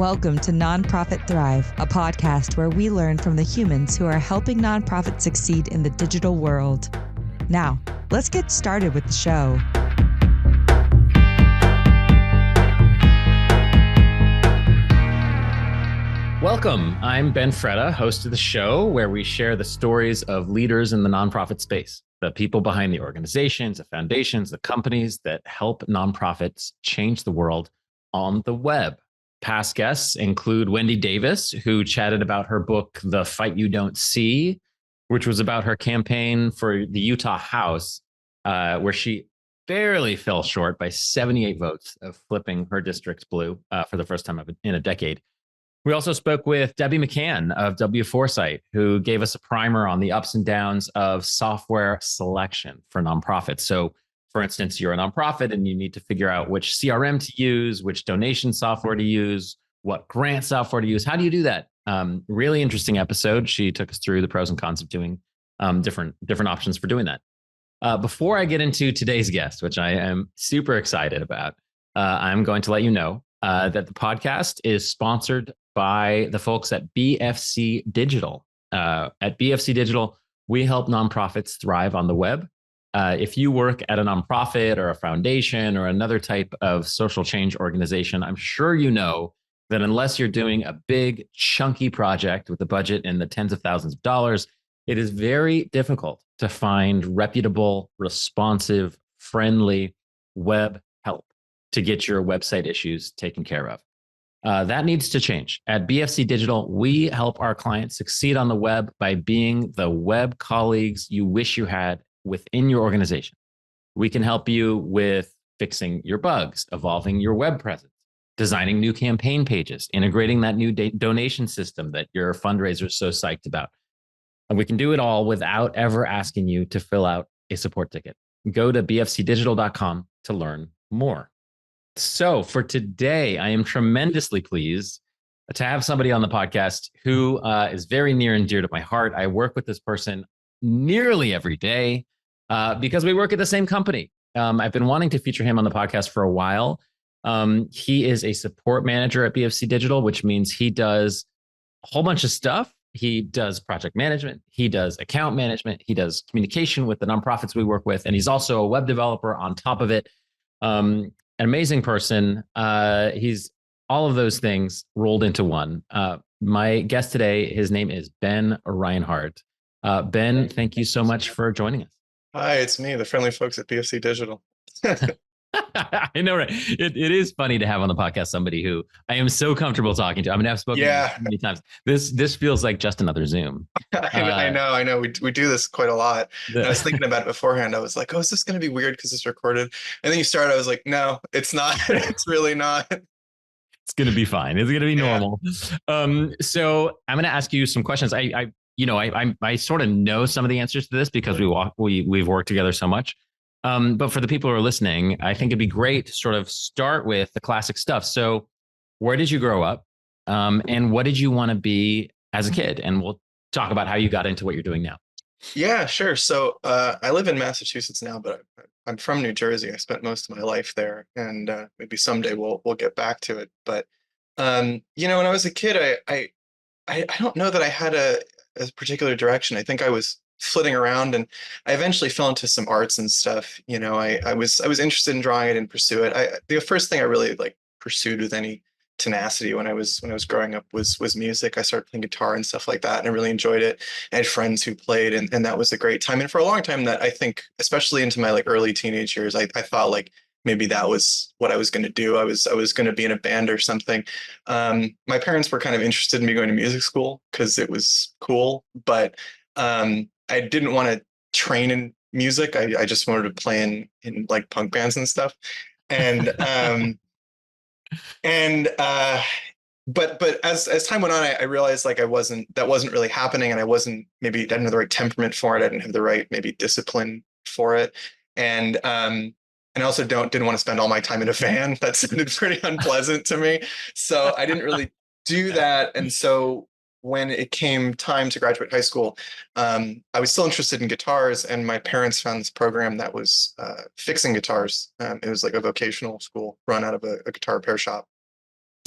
Welcome to Nonprofit Thrive, a podcast where we learn from the humans who are helping nonprofits succeed in the digital world. Now, let's get started with the show. Welcome. I'm Ben Freda, host of the show where we share the stories of leaders in the nonprofit space, the people behind the organizations, the foundations, the companies that help nonprofits change the world on the web. Past guests include Wendy Davis, who chatted about her book, The Fight You Don't See, which was about her campaign for the Utah House, where she barely fell short by 78 votes of flipping her district blue for the first time in a decade. We also spoke with Debbie McCann of W Foresight, who gave us a primer on the ups and downs of software selection for nonprofits. So, for instance, you're a nonprofit and you need to figure out which CRM to use, which donation software to use, what grant software to use. How do you do that? Really interesting episode. She took us through the pros and cons of doing different options for doing that. Before I get into today's guest, which I am super excited about, I'm going to let you know that the podcast is sponsored by the folks at BFC Digital. At BFC Digital, we help nonprofits thrive on the web. If you work at a nonprofit or a foundation or another type of social change organization, I'm sure you know that unless you're doing a big, chunky project with a budget in the tens of thousands of dollars, it is very difficult to find reputable, responsive, friendly web help to get your website issues taken care of. That needs to change. At BFC Digital, we help our clients succeed on the web by being the web colleagues you wish you had within your organization. We can help you with fixing your bugs, evolving your web presence, designing new campaign pages, integrating that new donation system that your fundraiser is so psyched about. And we can do it all without ever asking you to fill out a support ticket. Go to bfcdigital.com to learn more. So for today, I am tremendously pleased to have somebody on the podcast who is very near and dear to my heart. I work with this person nearly every day because we work at the same company. I've been wanting to feature him on the podcast for a while. He is a support manager at BFC Digital, which means he does a whole bunch of stuff. He does project management. He does account management. He does communication with the nonprofits we work with. And he's also a web developer on top of it. An amazing person. He's all of those things rolled into one. My guest today, his name is Ben Reinhardt. Ben, thank you so much for joining us. Hi, it's me, the friendly folks at BFC Digital. I know, right? It is funny to have on the podcast somebody who I am so comfortable talking to. I mean, I've spoken to you so many times. This feels like just another Zoom. I know. We do this quite a lot. And I was thinking about it beforehand. I was like, oh, is this going to be weird because it's recorded? And then you started, I was like, no, it's not. It's really not. It's going to be fine. It's going to be normal. So I'm going to ask you some questions. I sort of know some of the answers to this because we've worked together so much. But for the people who are listening, I think it'd be great to sort of start with the classic stuff. So where did you grow up? And what did you want to be as a kid? And we'll talk about how you got into what you're doing now. Yeah, sure. So I live in Massachusetts now, but I'm from New Jersey. I spent most of my life there, and maybe someday we'll get back to it. But when I was a kid, I don't know that I had a particular direction. I think I was flitting around, and I eventually fell into some arts and stuff. I was interested in drawing. I didn't pursue it. The first thing I really pursued with any tenacity when I was growing up was music. I started playing guitar and stuff like that, and I really enjoyed it. I had friends who played, and that was a great time. And for a long time, that I think, especially into my early teenage years, I thought maybe that was what I was going to do. I was going to be in a band or something. My parents were kind of interested in me going to music school because it was cool, but I didn't want to train in music. I just wanted to play in punk bands and stuff. And but as time went on, I realized that wasn't really happening, and I didn't have the right temperament for it. I didn't have the right maybe discipline for it, and I also didn't want to spend all my time in a van. That sounded pretty unpleasant to me, so I didn't really do that. And so when it came time to graduate high school, I was still interested in guitars, and my parents found this program that was fixing guitars. It was like a vocational school run out of a guitar repair shop.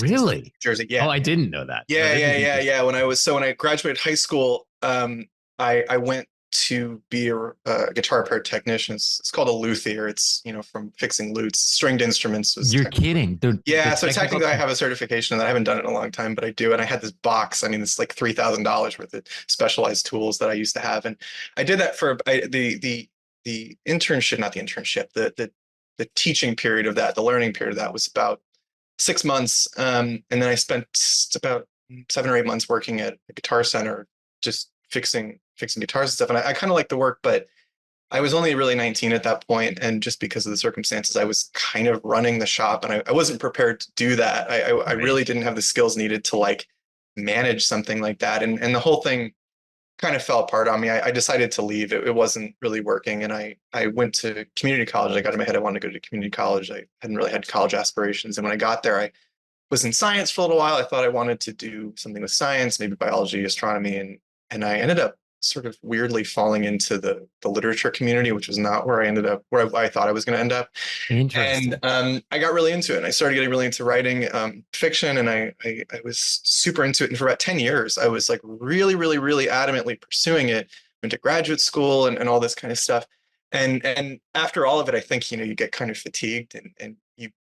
Really? New Jersey. Oh, Yeah. I didn't know that. Oh, Yeah, this yeah, is yeah, interesting. yeah. When I graduated high school, I went to be a guitar repair technician. It's called a luthier. It's, from fixing lutes. Stringed instruments was You're kidding. The yeah. So technical technically I have a certification that I haven't done it in a long time, but I do. And I had this box. I mean, it's like $3,000 worth of specialized tools that I used to have. And I did that for the internship, not the internship, the teaching period of that, the learning period of that was about 6 months. And then I spent about 7 or 8 months working at a guitar center, just fixing guitars and stuff. And I kind of liked the work, but I was only really 19 at that point, and just because of the circumstances, I was kind of running the shop, and I wasn't prepared to do that. I Right. really didn't have the skills needed to like manage something like that, and the whole thing kind of fell apart on me. I decided to leave. It wasn't really working, and I went to community college. I got in my head I wanted to go to community college. I hadn't really had college aspirations, and when I got there, I was in science for a little while. I thought I wanted to do something with science, maybe biology, astronomy, and I ended up sort of weirdly falling into the literature community, which was not where I ended up, where I thought I was going to end up. Interesting. And I got really into it, and I started getting really into writing fiction, and I was super into it. And for about 10 years, I was like really, really, really adamantly pursuing it. Went to graduate school and all this kind of stuff. And after all of it, I think, you get kind of fatigued, and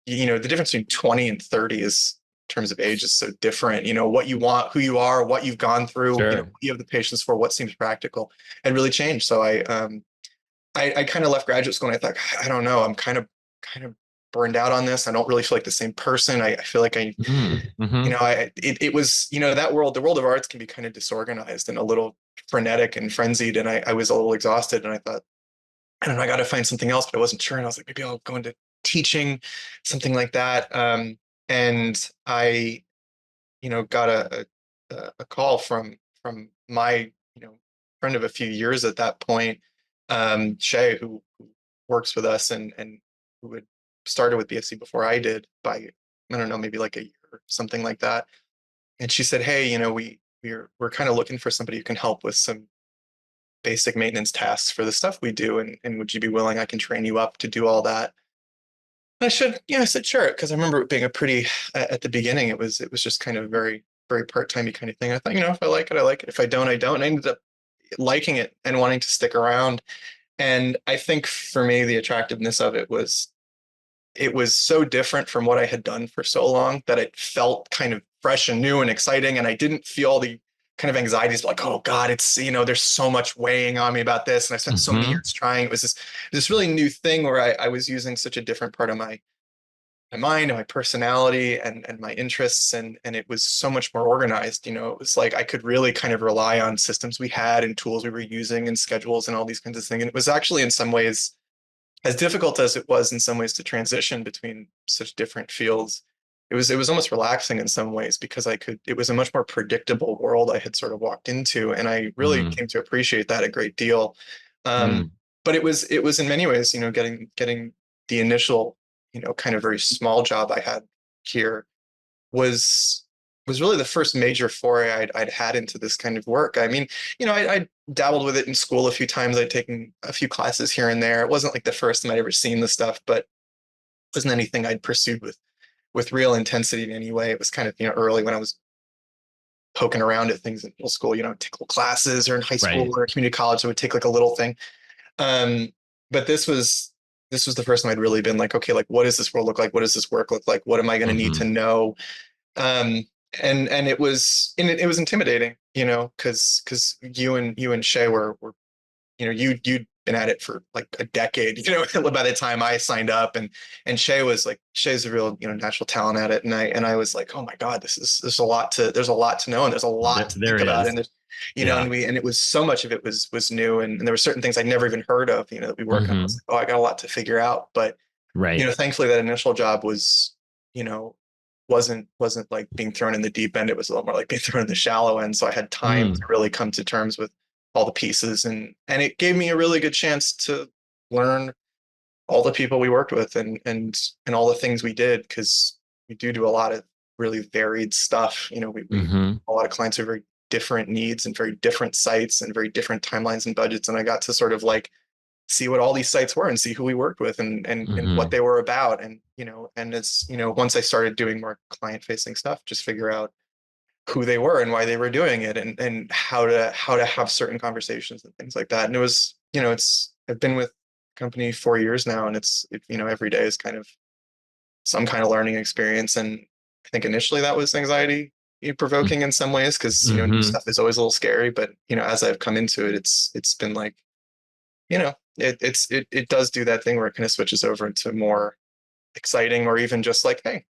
the difference between 20 and 30 is in terms of age is so different. What you want, who you are, what you've gone through, Sure. what you have the patience for, what seems practical, and really changed. So I kind of left graduate school, and I thought, I don't know, I'm kind of burned out on this. I don't really feel like the same person. I feel like Mm-hmm. it was, that world, the world of arts can be kind of disorganized and a little frenetic and frenzied. And I was a little exhausted, and I thought, I don't know, I got to find something else, but I wasn't sure. And I was like, maybe I'll go into teaching, something like that. And I, got a call from my, friend of a few years at that point, Shay, who works with us and who had started with BFC before I did by, I don't know, maybe like a year or something like that. And she said, hey, we're kind of looking for somebody who can help with some basic maintenance tasks for the stuff we do. And would you be willing? I can train you up to do all that. I said, sure. Because I remember it being a pretty, at the beginning, it was just kind of very, very part-timey kind of thing. I thought, if I like it, I like it. If I don't, I don't. And I ended up liking it and wanting to stick around. And I think for me, the attractiveness of it was so different from what I had done for so long that it felt kind of fresh and new and exciting. And I didn't feel the kind of anxieties like, oh God, it's, there's so much weighing on me about this. And I spent so many Mm-hmm. years trying. It was this really new thing where I was using such a different part of my mind and my personality and my interests. And it was so much more organized. It was like I could really kind of rely on systems we had and tools we were using and schedules and all these kinds of things. And it was actually in some ways, as difficult as it was in some ways to transition between such different fields, it was almost relaxing in some ways because it was a much more predictable world I had sort of walked into, and I really Mm-hmm. came to appreciate that a great deal. Um, but it was in many ways, getting the initial, kind of very small job I had here was was really the first major foray I'd had into this kind of work. I mean, I dabbled with it in school a few times. I'd taken a few classes here and there. It wasn't like the first time I'd ever seen the stuff, but it wasn't anything I'd pursued with real intensity in any way. It was kind of, early when I was poking around at things in middle school, take little classes, or in high school Right. or community college, I would take like a little thing. Um, but this was the first time I'd really been like, okay, like what does this world look like? What does this work look like? What am I going to need Mm-hmm. to know? um and it was intimidating, because you and Shay were you'd been at it for like a decade, by the time I signed up, and Shay's a real, natural talent at it, and I was like, oh my God, there's a lot to know, and there's a lot to There think about, is. and there's Yeah. and it was so much of it was new, and there were certain things I'd never even heard of, that we work on. I was Mm-hmm. like, oh, I got a lot to figure out. But Right. thankfully that initial job was, you know, wasn't like being thrown in the deep end. It was a lot more like being thrown in the shallow end. So I had time to Mm. really come to terms with all the pieces, and it gave me a really good chance to learn all the people we worked with, and all the things we did, because we do a lot of really varied stuff. We Mm-hmm. a lot of clients have very different needs and very different sites and very different timelines and budgets. And I got to sort of like see what all these sites were and see who we worked with and what they were about. And, and it's, once I started doing more client facing stuff, just figure out who they were and why they were doing it and how to have certain conversations and things like that. And it was, I've been with the company 4 years now, and every day is kind of some kind of learning experience. And I think initially that was anxiety provoking in some ways, because new stuff is always a little scary. But as I've come into it, it's been like, it does do that thing where it kind of switches over into more exciting, or even just like, hey,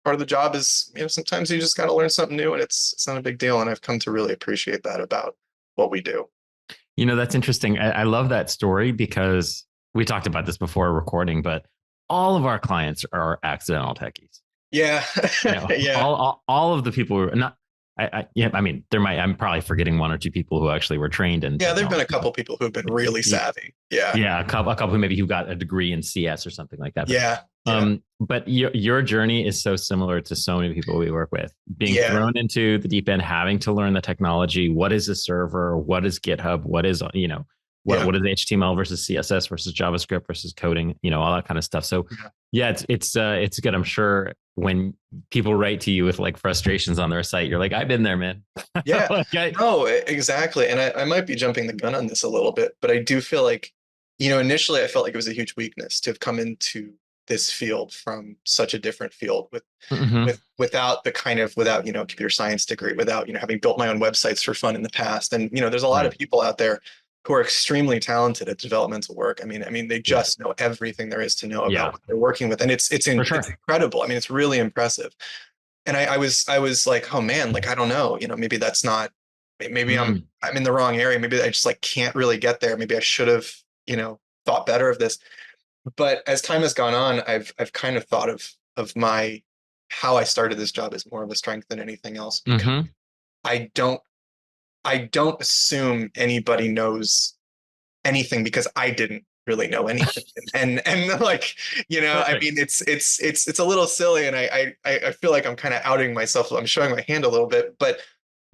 part of the job is, sometimes you just got to learn something new, and it's not a big deal. And I've come to really appreciate that about what we do. That's interesting. I love that story, because we talked about this before recording, but all of our clients are accidental techies. Yeah. Yeah. All of the people who are not, I'm probably forgetting one or two people who actually were trained in. Yeah, there've been a couple people who've been really savvy. Yeah. Yeah. A couple who got a degree in CS or something like that. But, but your journey is so similar to so many people we work with, being thrown into the deep end, having to learn the technology. What is a server? What is GitHub? What is, what is HTML versus CSS versus JavaScript versus coding, all that kind of stuff. So it's good. I'm sure when people write to you with like frustrations on their site, you're like, I've been there, man. Yeah. No, exactly. And I might be jumping the gun on this a little bit, but I do feel like, initially I felt like it was a huge weakness to have come into this field from such a different field without computer science degree, without, having built my own websites for fun in the past. And, there's a lot of people out there who are extremely talented at developmental work. I mean, they just know everything there is to know about what they're working with. And it's incredible. I mean, it's really impressive. And I was like, oh man, like, I don't know, maybe that's not, maybe I'm in the wrong area. Maybe I just like can't really get there. Maybe I should have, thought better of this. But as time has gone on, I've kind of thought of how I started this job as more of a strength than anything else. Because I don't assume anybody knows anything, because I didn't really know anything. and like, I mean, it's a little silly, and I feel like I'm kind of outing myself. I'm showing my hand a little bit, but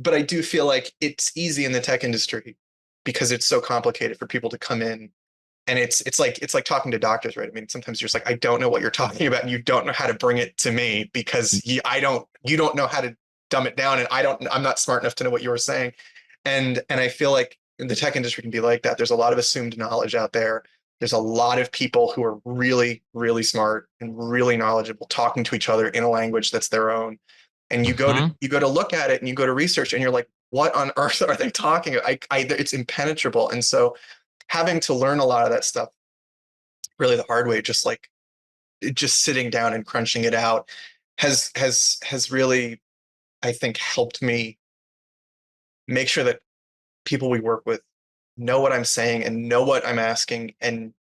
I do feel like it's easy in the tech industry because it's so complicated for people to come in. And it's like talking to doctors, right? I mean, sometimes you're just like, I don't know what you're talking about, and you don't know how to bring it to me, because you don't know how to dumb it down, and I'm not smart enough to know what you were saying. And I feel like the tech industry can be like that. There's a lot of assumed knowledge out there. There's a lot of people who are really, really smart and really knowledgeable talking to each other in a language that's their own. And you go to look at it, and you go to research, and you're like, what on earth are they talking about? It's impenetrable. And so having to learn a lot of that stuff really the hard way, just sitting down and crunching it out has really, I think, helped me make sure that people we work with know what I'm saying and know what I'm asking, and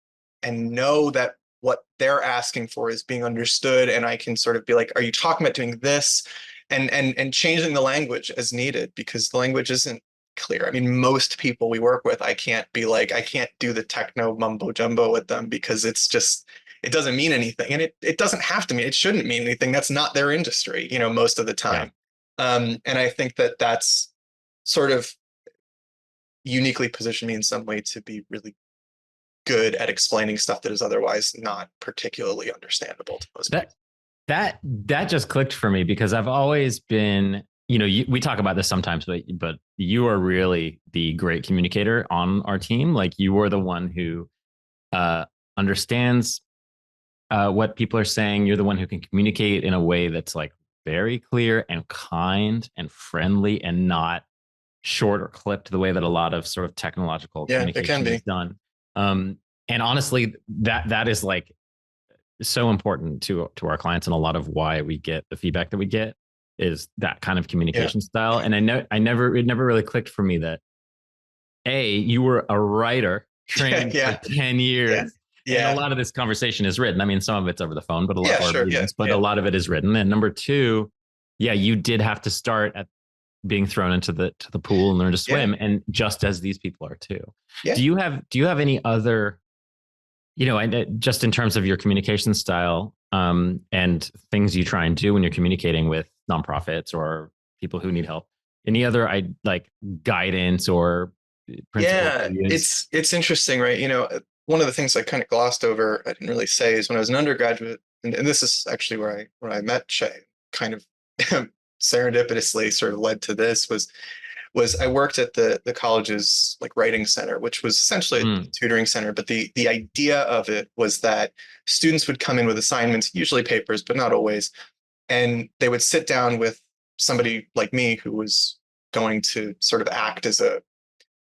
know that what they're asking for is being understood. And I can sort of be like, are you talking about doing this? And changing the language as needed, because the language isn't clear. I mean, most people we work with, I can't do the techno mumbo jumbo with them, because it doesn't mean anything. And it doesn't have to mean, it shouldn't mean anything. That's not their industry, most of the time. And I think that that's sort of uniquely positioned me in some way to be really good at explaining stuff that is otherwise not particularly understandable to most people. That just clicked for me, because I've always been, we talk about this sometimes, but you are really the great communicator on our team. Like, you are the one who understands what people are saying. You're the one who can communicate in a way that's like very clear and kind and friendly, and not short or clipped the way that a lot of sort of technological communication is done. And honestly, that is like so important to our clients, and a lot of why we get the feedback that we get is that kind of communication style. And it never really clicked for me that you were a writer trained for 10 years. And a lot of this conversation is written. I mean, some of it's over the phone, but a lot of it is written. And number two, you did have to start at being thrown into the pool and learn to swim. And just as these people are too. Do you have any other, just in terms of your communication style, and things you try and do when you're communicating with nonprofits or people who need help, any other guidance or principles? It's interesting, right? one of the things I kind of glossed over, I didn't really say, is when I was an undergraduate, and this is actually where I met Shay, kind of serendipitously sort of led to this, was I worked at the college's like writing center, which was essentially a tutoring center. But the idea of it was that students would come in with assignments, usually papers, but not always, and they would sit down with somebody like me who was going to sort of act as a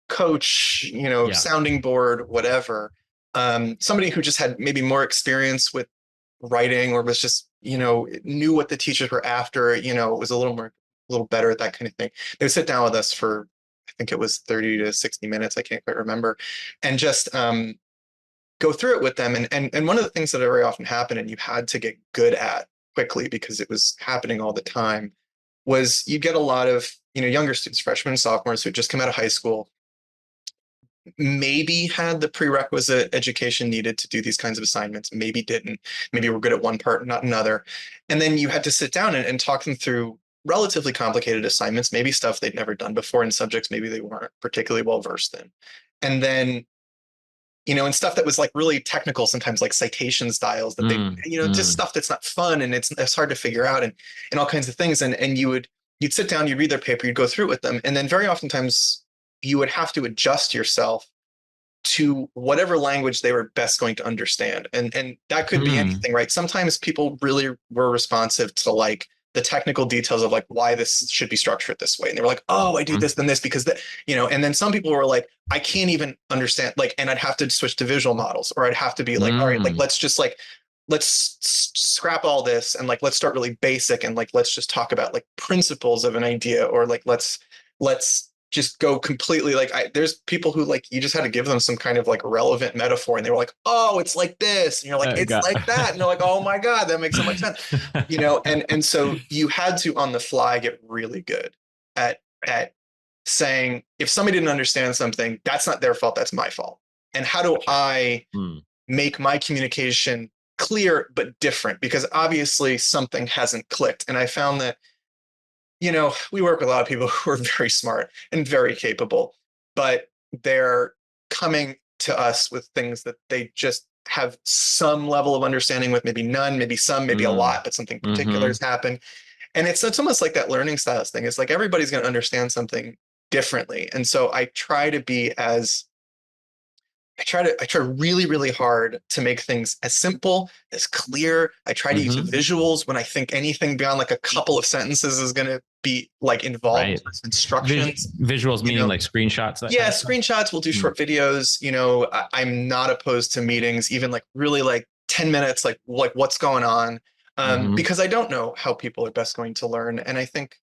coach, sounding board, whatever. Somebody who just had maybe more experience with writing, or was just, knew what the teachers were after, was a little better at that kind of thing. They would sit down with us for, I think it was 30 to 60 minutes. I can't quite remember. And just go through it with them. And one of the things that very often happened, and you had to get good at quickly because it was happening all the time, was you get a lot of, younger students, freshmen and sophomores, who just come out of high school, maybe had the prerequisite education needed to do these kinds of assignments, maybe didn't, maybe were good at one part, not another. And then you had to sit down and talk them through relatively complicated assignments, maybe stuff they'd never done before in subjects maybe they weren't particularly well versed in. And then, and stuff that was like really technical, sometimes like citation styles that just stuff that's not fun and it's hard to figure out, and all kinds of things. And you'd sit down, you'd read their paper, you'd go through it with them. And then very oftentimes you would have to adjust yourself to whatever language they were best going to understand. And that could be anything, right? Sometimes people really were responsive to like the technical details of like why this should be structured this way. And they were like, oh, I do this, then this, because that, and then some people were like, I can't even understand, like, and I'd have to switch to visual models, or I'd have to be like, all right, like, let's scrap all this and like, let's start really basic. And like, let's just talk about like principles of an idea, or like, let's just go completely like, there's people who like, you just had to give them some kind of like relevant metaphor, and they were like, oh, it's like this. And you're like, it's like that. And they're like, oh my God, that makes so much sense. And so you had to on the fly get really good at saying, if somebody didn't understand something, that's not their fault, that's my fault. And how do I make my communication clear but different? Because obviously something hasn't clicked. And I found that we work with a lot of people who are very smart and very capable, but they're coming to us with things that they just have some level of understanding with, maybe none, maybe some, maybe a lot, but something particular has happened. And it's almost like that learning styles thing. It's like everybody's going to understand something differently. And so I try really, really hard to make things as simple, as clear. I try to use visuals when I think anything beyond like a couple of sentences is going to be like involved with instructions. Visuals meaning like screenshots? Yeah, screenshots. We'll do short videos. I'm not opposed to meetings, even like really like 10 minutes, like what's going on, because I don't know how people are best going to learn. And I think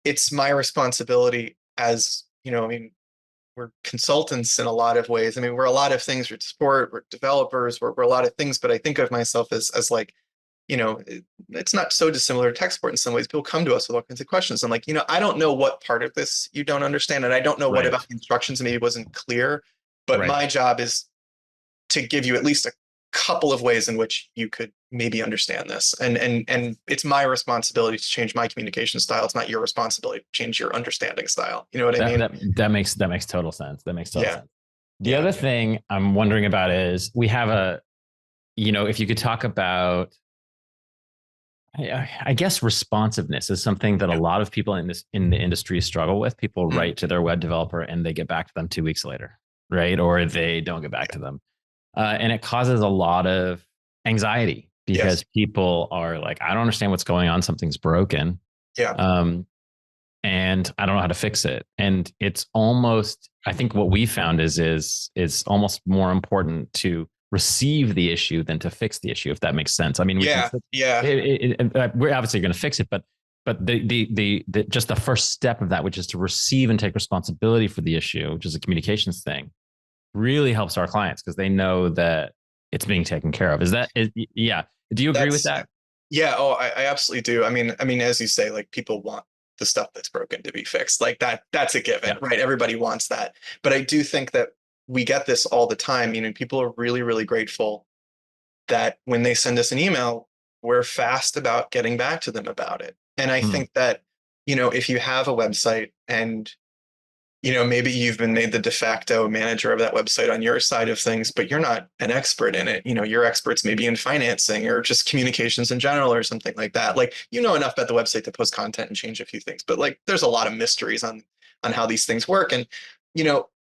it's my responsibility as, we're consultants in a lot of ways. I mean, we're a lot of things. We're sport, we're developers, we're a lot of things, but I think of myself as like, it's not so dissimilar to tech support in some ways. People come to us with all kinds of questions. I'm like, I don't know what part of this you don't understand. And I don't know what about the instructions maybe wasn't clear, but my job is to give you at least a couple of ways in which you could maybe understand this. And it's my responsibility to change my communication style. It's not your responsibility to change your understanding style. You know what I mean? That makes total sense. Sense. The other thing I'm wondering about is we have if you could talk about, I guess responsiveness is something that a lot of people in the industry struggle with. People write to their web developer and they get back to them 2 weeks later, right? Or they don't get back to them. And it causes a lot of anxiety because people are like, I don't understand what's going on. Something's broken. And I don't know how to fix it. And it's almost, I think what we found is almost more important to receive the issue than to fix the issue, if that makes sense. I mean, we're obviously going to fix it, but the just the first step of that, which is to receive and take responsibility for the issue, which is a communications thing, really helps our clients because they know that it's being taken care of. Yeah. Do you agree with that? Yeah. Oh, I absolutely do. I mean, as you say, like people want the stuff that's broken to be fixed. Like that's a given, right? Everybody wants that. But I do think that we get this all the time. People are really, really grateful that when they send us an email, we're fast about getting back to them about it. And I think that, if you have a website and maybe you've been made the de facto manager of that website on your side of things, but you're not an expert in it. Your experts maybe in financing or just communications in general or something like that. Like, enough about the website to post content and change a few things, but like, there's a lot of mysteries on how these things work. And,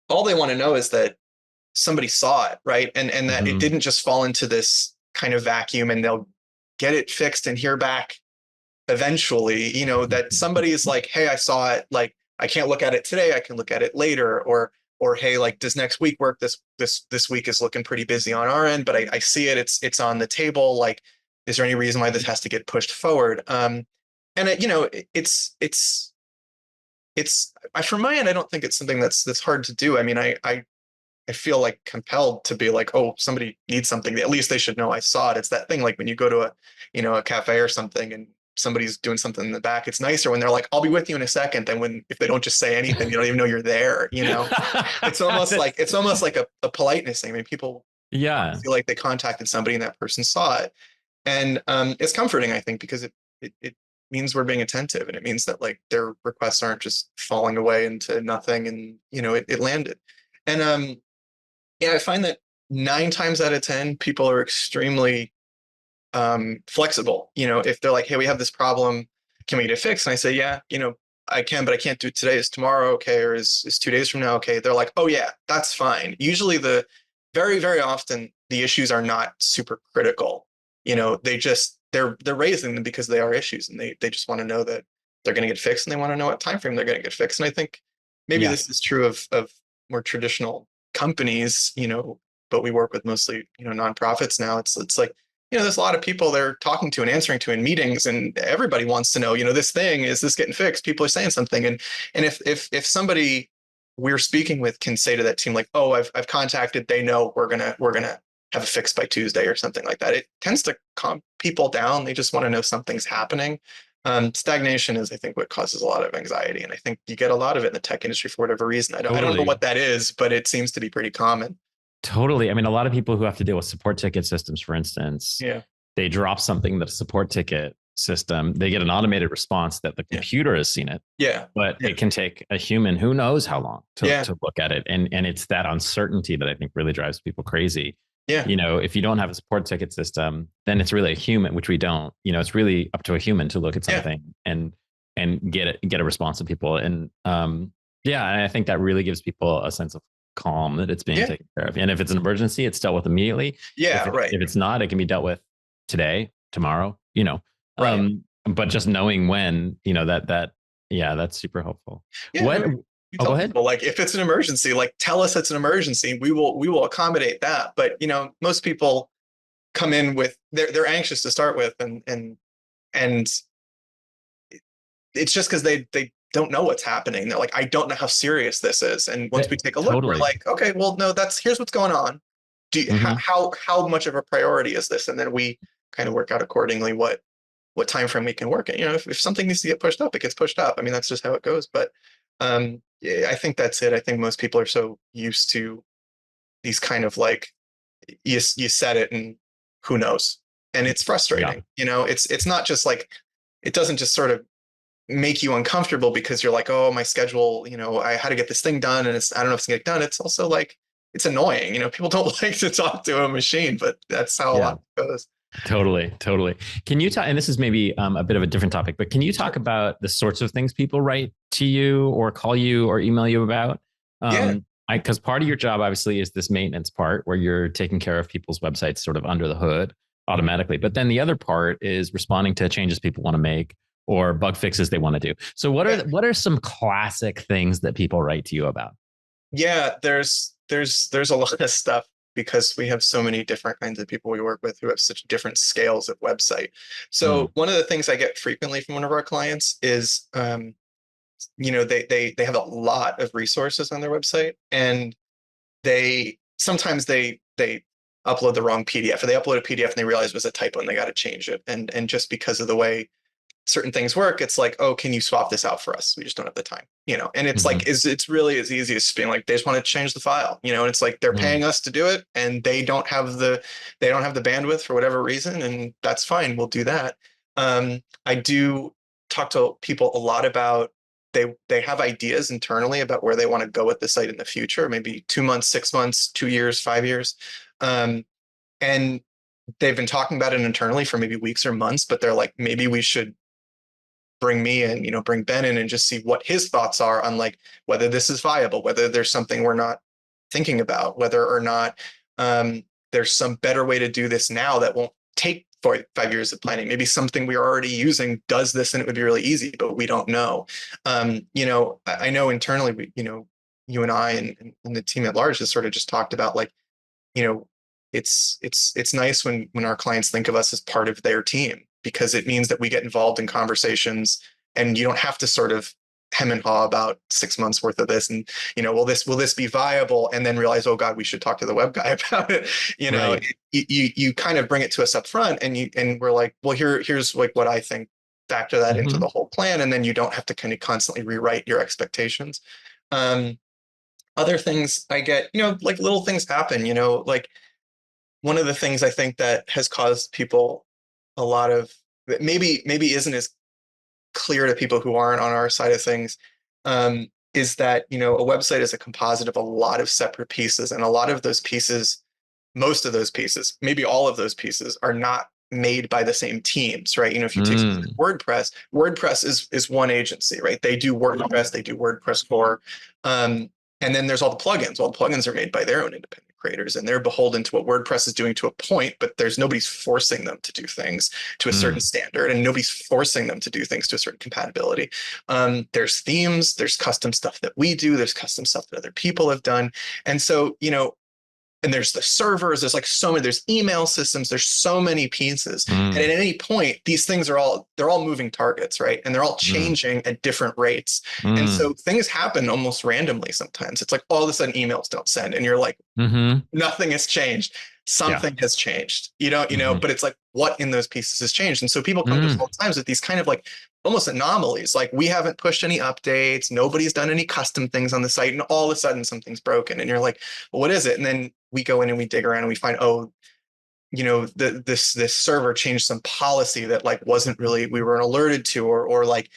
all they want to know is that somebody saw it, right? And that it didn't just fall into this kind of vacuum and they'll get it fixed and hear back eventually, that somebody is like, hey, I saw it. Like, I can't look at it today. I can look at it later. Or hey, like, does next week work? This week is looking pretty busy on our end, but I see it. It's on the table. Like, is there any reason why this has to get pushed forward? And from my end, I don't think it's something that's hard to do. I mean, I feel like compelled to be like, oh, somebody needs something. At least they should know I saw it. It's that thing like when you go to a cafe or something and somebody's doing something in the back. It's nicer when they're like, I'll be with you in a second. Than if they don't just say anything, you don't even know you're there. It's almost like a politeness thing. I mean, people feel like they contacted somebody and that person saw it. And it's comforting, I think, because it means we're being attentive, and it means that like their requests aren't just falling away into nothing, and it landed. And I find that 9 times out of 10, people are extremely flexible. If they're like, hey, we have this problem, can we get it fixed? And I say, yeah, I can, but I can't do it today. Is tomorrow okay? Or is 2 days from now okay? They're like, oh yeah, that's fine. Usually very, very often the issues are not super critical. They're raising them because they are issues, and they just want to know that they're going to get fixed, and they want to know what time frame they're going to get fixed. And I think maybe this is true of more traditional companies, but we work with mostly, nonprofits now. It's like, there's a lot of people they're talking to and answering to in meetings, and everybody wants to know, is this getting fixed? People are saying something. And if somebody we're speaking with can say to that team, like, oh, I've contacted, they know we're going to have a fix by Tuesday or something like that, it tends to calm people down. They just want to know something's happening. Stagnation is, I think, what causes a lot of anxiety. And I think you get a lot of it in the tech industry for whatever reason. I don't know what that is, but it seems to be pretty common. Totally. I mean, a lot of people who have to deal with support ticket systems, for instance, they drop something that's a support ticket system. They get an automated response that the computer has seen it. But it can take a human who knows how long to look at it. And it's that uncertainty that I think really drives people crazy. If you don't have a support ticket system, then it's really a human, which we don't. It's really up to a human to look at something and get a response to people. And and I think that really gives people a sense of calm that it's being taken care of. And if it's an emergency, it's dealt with immediately. If it's not, it can be dealt with today, tomorrow. But just knowing when, that's super helpful. Go ahead. People, like, if it's an emergency, like, tell us it's an emergency. We will accommodate that. But most people come in with they're anxious to start with, and it's just because they don't know what's happening. They're like, I don't know how serious this is. And once we take a look, we're like, okay, well, no, here's what's going on. How much of a priority is this? And then we kind of work out accordingly what time frame we can work in. If something needs to get pushed up, it gets pushed up. I mean, that's just how it goes. But I think that's it. I think most people are so used to these kind of like, you said it and who knows, and it's frustrating. It's not just like, it doesn't just sort of make you uncomfortable because you're like, oh, my schedule, I had to get this thing done, and I don't know if it's gonna get done. It's also like, it's annoying. People don't like to talk to a machine, but that's how a lot goes. Totally. Can you talk, and this is maybe a bit of a different topic, but can you talk about the sorts of things people write to you or call you or email you about? Because part of your job obviously is this maintenance part where you're taking care of people's websites sort of under the hood automatically. But then the other part is responding to changes people want to make or bug fixes they want to do. So what are some classic things that people write to you about? Yeah, there's a lot of stuff, because we have so many different kinds of people we work with who have such different scales of website. So one of the things I get frequently from one of our clients is, they have a lot of resources on their website, and sometimes they upload the wrong PDF, or they upload a PDF and they realize it was a typo and they got to change it. And just because of the way certain things work, it's like, oh, can you swap this out for us? We just don't have the time, and it's like, it's really as easy as being like, they just want to change the file, and it's like, they're paying us to do it, and they don't have the bandwidth for whatever reason, and that's fine. We'll do that. I do talk to people a lot about they have ideas internally about where they want to go with the site in the future, maybe 2 months, 6 months, 2 years, 5 years. And they've been talking about it internally for maybe weeks or months, but they're like, maybe we should bring me in, bring Ben in and just see what his thoughts are on like whether this is viable, whether there's something we're not thinking about, whether or not there's some better way to do this now that won't take 5 years of planning. Maybe something we are already using does this and it would be really easy, but we don't know. I know internally, you and I and the team at large has sort of just talked about like, it's nice when our clients think of us as part of their team, because it means that we get involved in conversations and you don't have to sort of hem and haw about 6 months worth of this. And, will this be viable? And then realize, oh God, we should talk to the web guy about it. Right. You kind of bring it to us up front and we're like, well, here's like what I think, factor that into the whole plan. And then you don't have to kind of constantly rewrite your expectations. Other things I get, like little things happen, like one of the things I think that has caused people a lot of, maybe isn't as clear to people who aren't on our side of things, is that, a website is a composite of a lot of separate pieces, and a lot of those pieces, most of those pieces, maybe all of those pieces are not made by the same teams, right? If you take something like WordPress is one agency, right? They do WordPress, they do WordPress core. And then there's all the plugins. All the plugins are made by their own independent creators, and they're beholden to what WordPress is doing to a point, but nobody's forcing them to do things to a certain standard, and nobody's forcing them to do things to a certain compatibility. There's themes, there's custom stuff that we do, there's custom stuff that other people have done. And so, and there's the servers, there's like so many, there's email systems, there's so many pieces. And at any point, these things they're all moving targets, right? And they're all changing at different rates. And so things happen almost randomly sometimes. It's like all of a sudden emails don't send and you're like, nothing has changed. Something has changed, but it's like, what in those pieces has changed? And so people come to us all the times with these kind of like almost anomalies. Like, we haven't pushed any updates, nobody's done any custom things on the site, and all of a sudden something's broken. And you're like, well, what is it? And then we go in and we dig around and we find, this server changed some policy that like wasn't really, we weren't alerted to, or like,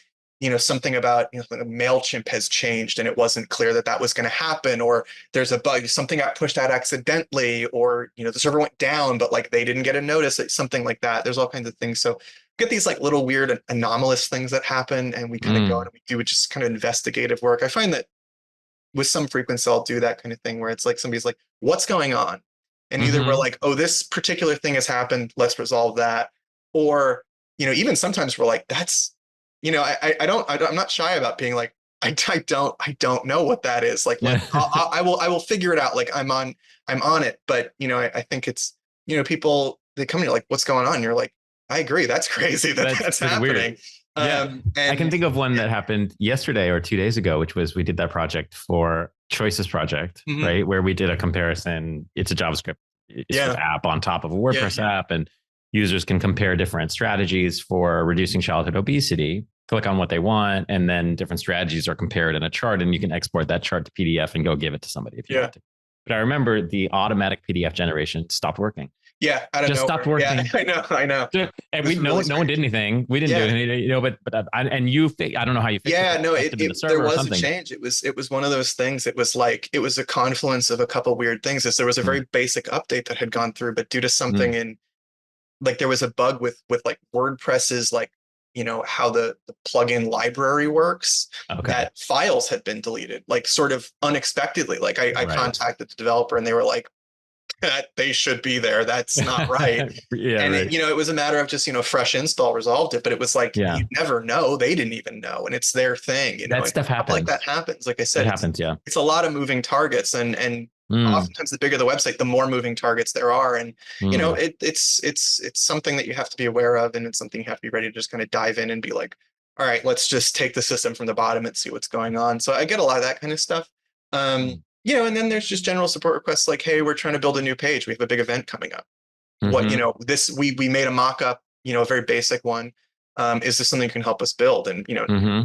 something about, MailChimp has changed and it wasn't clear that was going to happen, or there's a bug, something got pushed out accidentally, or, the server went down, but like they didn't get a notice, something like that. There's all kinds of things. So get these like little weird anomalous things that happen, and we kind of go and we do just kind of investigative work. I find that with some frequency, I'll do that kind of thing where it's like somebody's like, what's going on? And either we're like, oh, this particular thing has happened, let's resolve that. Or, even sometimes we're like, that's, I'm not shy about being like, I don't know what that is. Like I will figure it out. Like I'm on it. But, I think it's, people, they come in, you're like, what's going on? And you're like, I agree. That's crazy that's happening. Weird. And I can think of one that happened yesterday or 2 days ago, which was, we did that project for Choices project, right? Where we did a comparison. It's a JavaScript app on top of a WordPress app, and users can compare different strategies for reducing childhood obesity, click on what they want, and then different strategies are compared in a chart, and you can export that chart to PDF and go give it to somebody if you want to. But I remember the automatic PDF generation stopped working. Yeah, I don't know. Just stopped working. Yeah, I know. And no one did anything. We didn't do anything, but I don't know how you fixed it. Yeah, no, there was a change. It was one of those things. It was like, it was a confluence of a couple weird things. There was a very basic update that had gone through, but due to something in, like, there was a bug with like WordPress's, like, how the plugin library works, that files had been deleted, like sort of unexpectedly. Like I contacted the developer and they were like, they should be there. That's not right. It was a matter of just, fresh install resolved it, but it was like, you never know. They didn't even know. And it's their thing. That stuff happens. Like that happens. Like I said, it happens. It's a lot of moving targets, and oftentimes the bigger the website, the more moving targets there are. And, it's something that you have to be aware of. And it's something you have to be ready to just kind of dive in and be like, all right, let's just take the system from the bottom and see what's going on. So I get a lot of that kind of stuff. And then there's just general support requests like, hey, we're trying to build a new page. We have a big event coming up. What, we made a mock-up, a very basic one. Is this something you can help us build? And,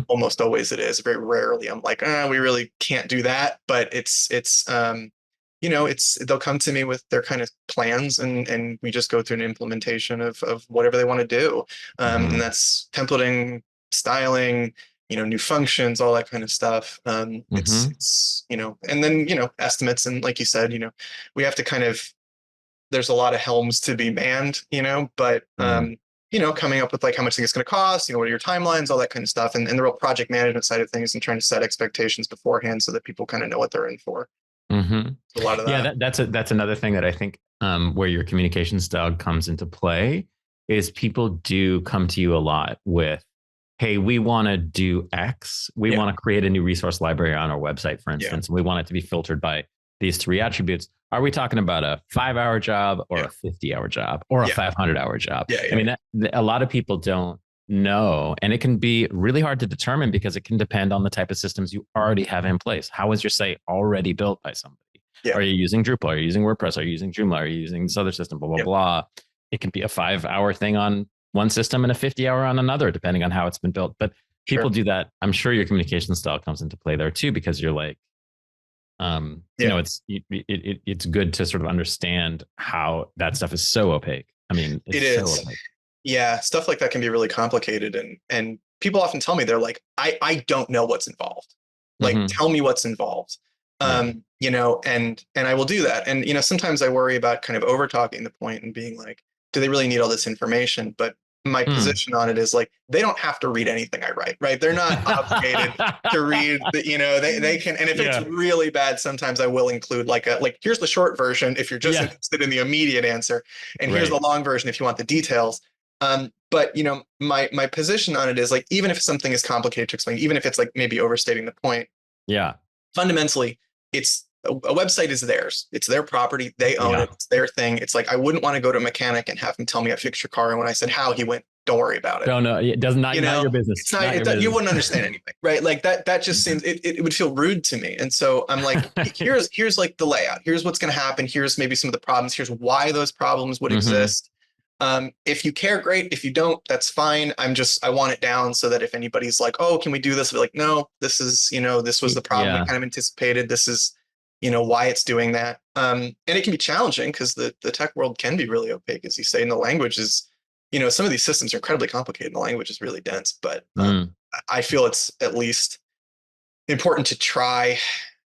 almost always it is. Very rarely I'm like, we really can't do that. But they'll come to me with their kind of plans, and we just go through an implementation of whatever they want to do. And that's templating, styling, new functions, all that kind of stuff. It's and then, estimates. And like you said, we have to kind of, there's a lot of helms to be manned, but, coming up with like how much it's going to cost, what are your timelines, all that kind of stuff. And the real project management side of things and trying to set expectations beforehand so that people kind of know what they're in for. A lot of that. Yeah, that's another thing that I think where your communication style comes into play is people do come to you a lot with, hey, we want to do X. We want to create a new resource library on our website, for instance. We want it to be filtered by these 3 attributes. Are we talking about a 5-hour job or a 50-hour job or a 500-hour job? I mean, a lot of people don't know, and it can be really hard to determine because it can depend on the type of systems you already have in place. How is your site already built by somebody? Are you using Drupal? Are you using WordPress? Are you using Joomla? Are you using this other system? Blah, blah, blah. It can be a 5-hour thing on one system and a 50-hour on another, depending on how it's been built. But people do that. I'm sure your communication style comes into play there too, because you're like, it's good to sort of understand how that stuff is so opaque. I mean, it's so opaque. Yeah, stuff like that can be really complicated, and people often tell me, they're like, I don't know what's involved. Like, tell me what's involved. And I will do that. And sometimes I worry about kind of over talking the point and being like, do they really need all this information? But my position on it is like, they don't have to read anything I write, right? They're not obligated to read they can. And if it's really bad, sometimes I will include like here's the short version if you're just interested in the immediate answer. And here's the long version if you want the details. But my position on it is like, even if something is complicated to explain, even if it's like maybe overstating the point. Fundamentally, it's a website is theirs. It's their property. They own it. It's their thing. It's like, I wouldn't want to go to a mechanic and have him tell me I fixed your car. And when I said how, he went, don't worry about it. Don't know. It does not, not your business. It's not, you wouldn't understand anything, right? Like that just seems, it would feel rude to me. And so I'm like, here's like the layout. Here's what's going to happen. Here's maybe some of the problems. Here's why those problems would exist. If you care, great. If you don't, that's fine. I want it down so that if anybody's like, oh, can we do this? I'll be like, no, this is, this was the problem we kind of anticipated. This is, why it's doing that. And it can be challenging because the tech world can be really opaque, as you say, and the language is, some of these systems are incredibly complicated and the language is really dense, but I feel it's at least important to try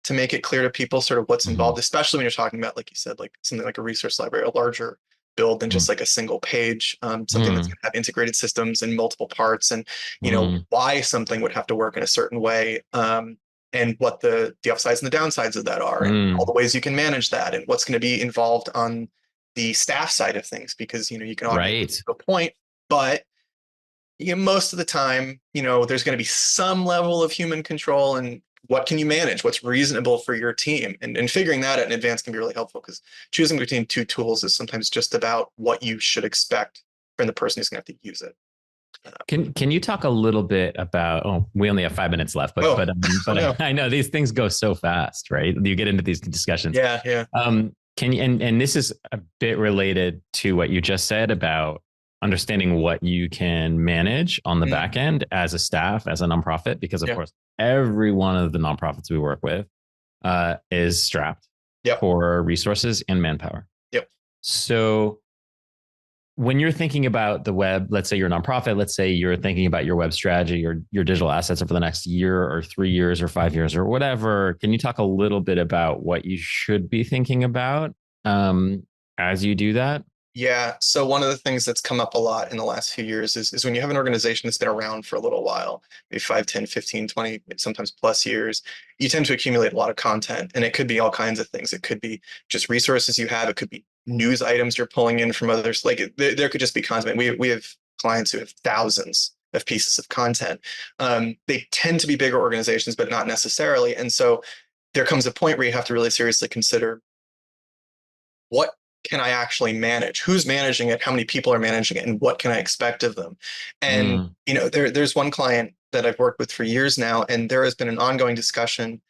to make it clear to people sort of what's involved, especially when you're talking about, like you said, like something like a resource library, a larger build than just like a single page, something that's going to have integrated systems and multiple parts, and why something would have to work in a certain way, and what the upsides and the downsides of that are, and all the ways you can manage that, and what's going to be involved on the staff side of things, because you can automate to a point, but most of the time there's going to be some level of human control, and what can you manage? What's reasonable for your team? And figuring that out in advance can be really helpful, because choosing between two tools is sometimes just about what you should expect from the person who's going to have to use it. Can you talk a little bit about, we only have 5 minutes left, but I know these things go so fast, right? You get into these discussions. Yeah. Can you, and this is a bit related to what you just said about understanding what you can manage on the back end as a staff, as a nonprofit, because of course, every one of the nonprofits we work with is strapped for resources and manpower. So when you're thinking about the web, let's say you're a nonprofit, let's say you're thinking about your web strategy or your digital assets over the next year or 3 years or 5 years or whatever, can you talk a little bit about what you should be thinking about as you do that? Yeah. So one of the things that's come up a lot in the last few years is when you have an organization that's been around for a little while, maybe 5, 10, 15, 20, sometimes plus years, you tend to accumulate a lot of content, and it could be all kinds of things. It could be just resources you have. It could be news items you're pulling in from others. Like there could just be content. We have clients who have thousands of pieces of content. They tend to be bigger organizations, but not necessarily. And so there comes a point where you have to really seriously consider, what can I actually manage? Who's managing it? How many people are managing it? And what can I expect of them? And, there's one client that I've worked with for years now, and there has been an ongoing discussion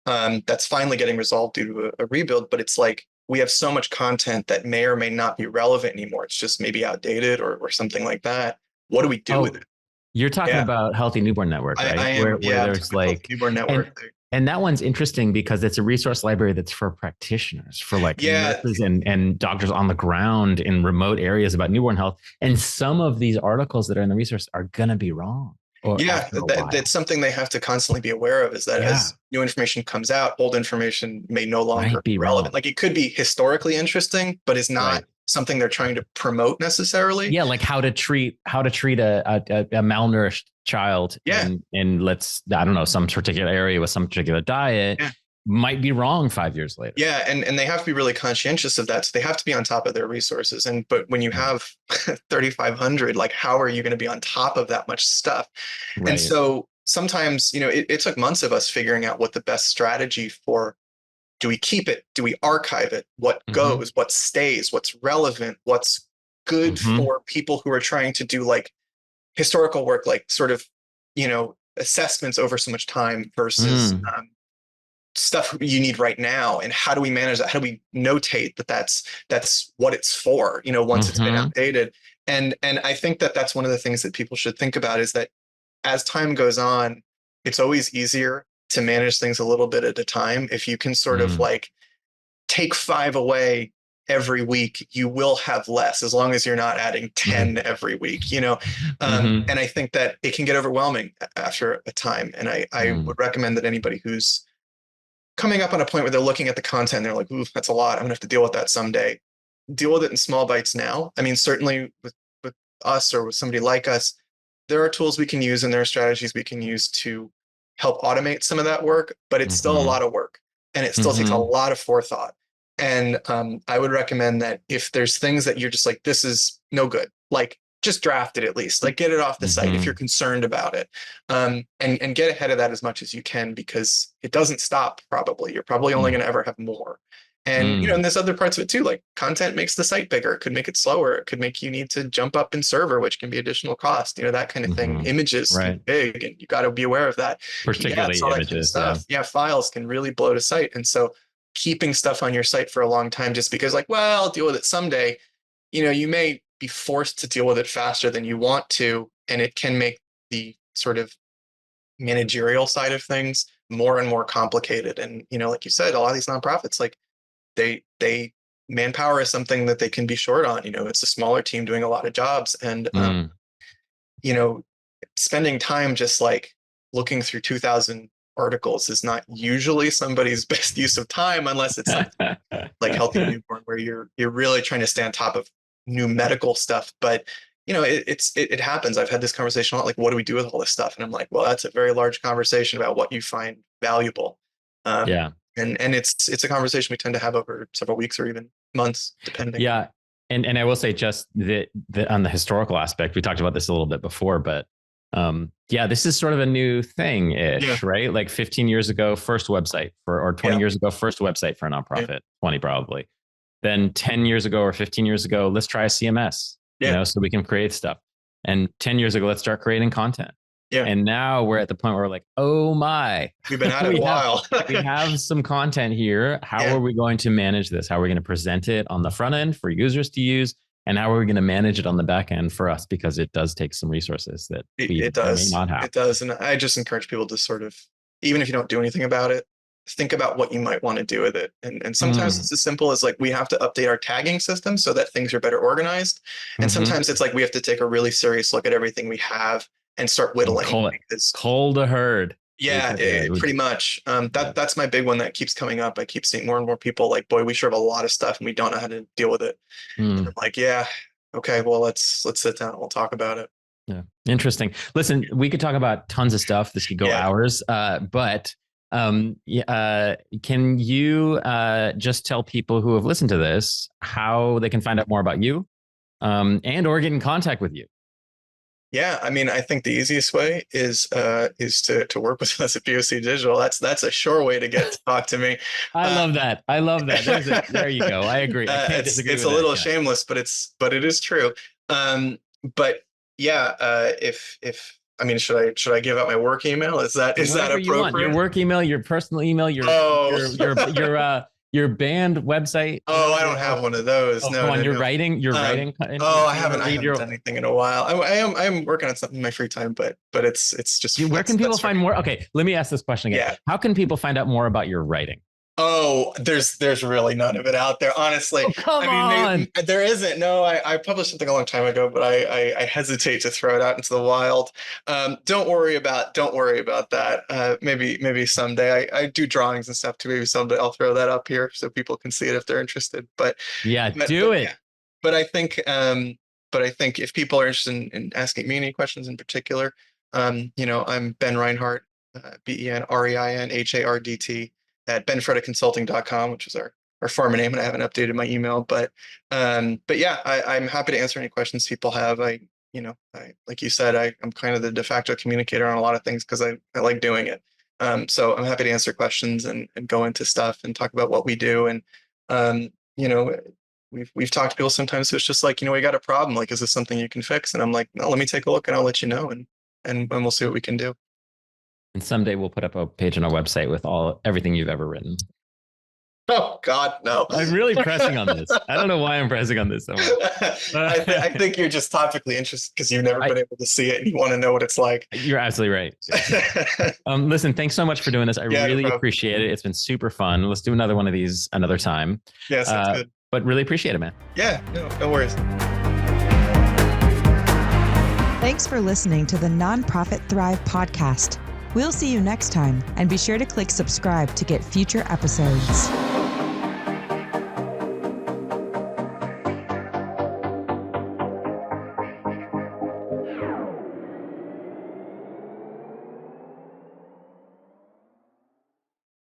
that's finally getting resolved due to a rebuild. But it's like, we have so much content that may or may not be relevant anymore. It's just maybe outdated or something like that. What do we do with it? You're talking about Healthy Newborn Network, right? I am, where there's like Newborn Network. And that one's interesting because it's a resource library that's for practitioners, for like nurses and doctors on the ground in remote areas about newborn health. And some of these articles that are in the resource are going to be wrong. or Yeah, after a while? that's something they have to constantly be aware of, is that as new information comes out, old information may no longer Might be be relevant. wrong. Like it could be historically interesting, but is not something they're trying to promote necessarily. Yeah, like how to treat a malnourished child in let's, I don't know, some particular area with some particular diet might be wrong 5 years later. Yeah, and they have to be really conscientious of that. So they have to be on top of their resources. But when you have 3,500, like how are you going to be on top of that much stuff? Right. And so sometimes, it took months of us figuring out what the best strategy for, do we keep it? Do we archive it? What goes? What stays? What's relevant? What's good for people who are trying to do like historical work, like sort of, assessments over so much time versus stuff you need right now? And how do we manage that? How do we notate that that's what it's for, once it's been outdated? And I think that that's one of the things that people should think about, is that as time goes on, it's always easier to manage things a little bit at a time. If you can sort of like take 5 away every week, you will have less, as long as you're not adding 10 every week, And I think that it can get overwhelming after a time. And I would recommend that anybody who's coming up on a point where they're looking at the content and they're like, ooh, that's a lot, I'm gonna have to deal with that someday. Deal with it in small bites now. I mean, certainly with us or with somebody like us, there are tools we can use and there are strategies we can use to help automate some of that work, but it's still a lot of work, and it still takes a lot of forethought. And I would recommend that if there's things that you're just like, this is no good, like just draft it at least, like get it off the site if you're concerned about it, and get ahead of that as much as you can, because it doesn't stop. Probably you're probably only going to ever have more. And and there's other parts of it too, like content makes the site bigger. It could make it slower. It could make you need to jump up in server, which can be additional cost, that kind of thing. Images can be big, and you got to be aware of that. Particularly images. Kind of stuff. Yeah, files can really bloat a site. And so keeping stuff on your site for a long time, just because like, well, I'll deal with it someday, you may be forced to deal with it faster than you want to. And it can make the sort of managerial side of things more and more complicated. And, like you said, a lot of these nonprofits, like they manpower is something that they can be short on. It's a smaller team doing a lot of jobs. And, spending time just like looking through 2,000 articles is not usually somebody's best use of time, unless it's something like Healthy Newborn, where you're really trying to stay on top of new medical stuff. But it happens. I've had this conversation a lot, like, what do we do with all this stuff? And I'm like, well, that's a very large conversation about what you find valuable. And it's a conversation we tend to have over several weeks or even months, depending. Yeah. And I will say just that on the historical aspect, we talked about this a little bit before, but this is sort of a new thing-ish, right? Like 15 years ago, first website or 20 years ago, first website for a nonprofit, 20 probably. Then 10 years ago or 15 years ago, let's try a CMS, so we can create stuff. And 10 years ago, let's start creating content. Yeah. And now we're at the point where we're like, oh my, we've been at it a while. We have some content here. How are we going to manage this? How are we going to present it on the front end for users to use? And how are we going to manage it on the back end for us? Because it does take some resources that we may not have. It does. And I just encourage people to sort of, even if you don't do anything about it, think about what you might want to do with it. And sometimes it's as simple as like, we have to update our tagging system so that things are better organized. And sometimes it's like, we have to take a really serious look at everything we have and start whittling. Cull the herd. Yeah, pretty much. That's my big one that keeps coming up. I keep seeing more and more people like, boy, we sure have a lot of stuff and we don't know how to deal with it. And I'm like, yeah, okay, well, let's sit down and we'll talk about it. Yeah, interesting. Listen, we could talk about tons of stuff. This could go hours, but can you just tell people who have listened to this how they can find out more about you and or get in contact with you? Yeah, I mean, I think the easiest way is to work with us at BFC Digital. That's a sure way to get to talk to me. I love that. There you go. I agree. I can't disagree with it's a little shameless, but it is true. But yeah, if I mean, should I give out my work email? Is that appropriate? Your work email, your personal email, your band website. Oh, I don't have one of those. Oh, no, you're writing. I haven't done anything in a while. I am working on something in my free time, but it's just. Where can people find more? Okay, let me ask this question again. Yeah. How can people find out more about your writing? Oh, there's really none of it out there, honestly. Oh, come I mean, on. there isn't. No, I published something a long time ago, but I hesitate to throw it out into the wild. Don't worry about that. Maybe someday. I do drawings and stuff too. Maybe someday I'll throw that up here so people can see it if they're interested. Yeah, do it. Yeah. But I think if people are interested in asking me any questions in particular, I'm Ben Reinhardt, BenReinhardt at benfredaconsulting.com, which is our former name, and I haven't updated my email. But yeah, I'm happy to answer any questions people have. I like you said, I'm kind of the de facto communicator on a lot of things because I like doing it. So I'm happy to answer questions and go into stuff and talk about what we do. And we've talked to people sometimes who's just like, we got a problem. Like, is this something you can fix? And I'm like, no, let me take a look and I'll let you know, and we'll see what we can do. And someday we'll put up a page on our website with everything you've ever written. Oh God, no! I'm really pressing on this. I don't know why I'm pressing on this so much. I think you're just topically interested because you've never been able to see it and you want to know what it's like. You're absolutely right. Listen, thanks so much for doing this. I really appreciate it. It's been super fun. Let's do another one of these another time. Yeah, sounds good. But really appreciate it, man. Yeah, no worries. Thanks for listening to the Nonprofit Thrive podcast. We'll see you next time, and be sure to click subscribe to get future episodes.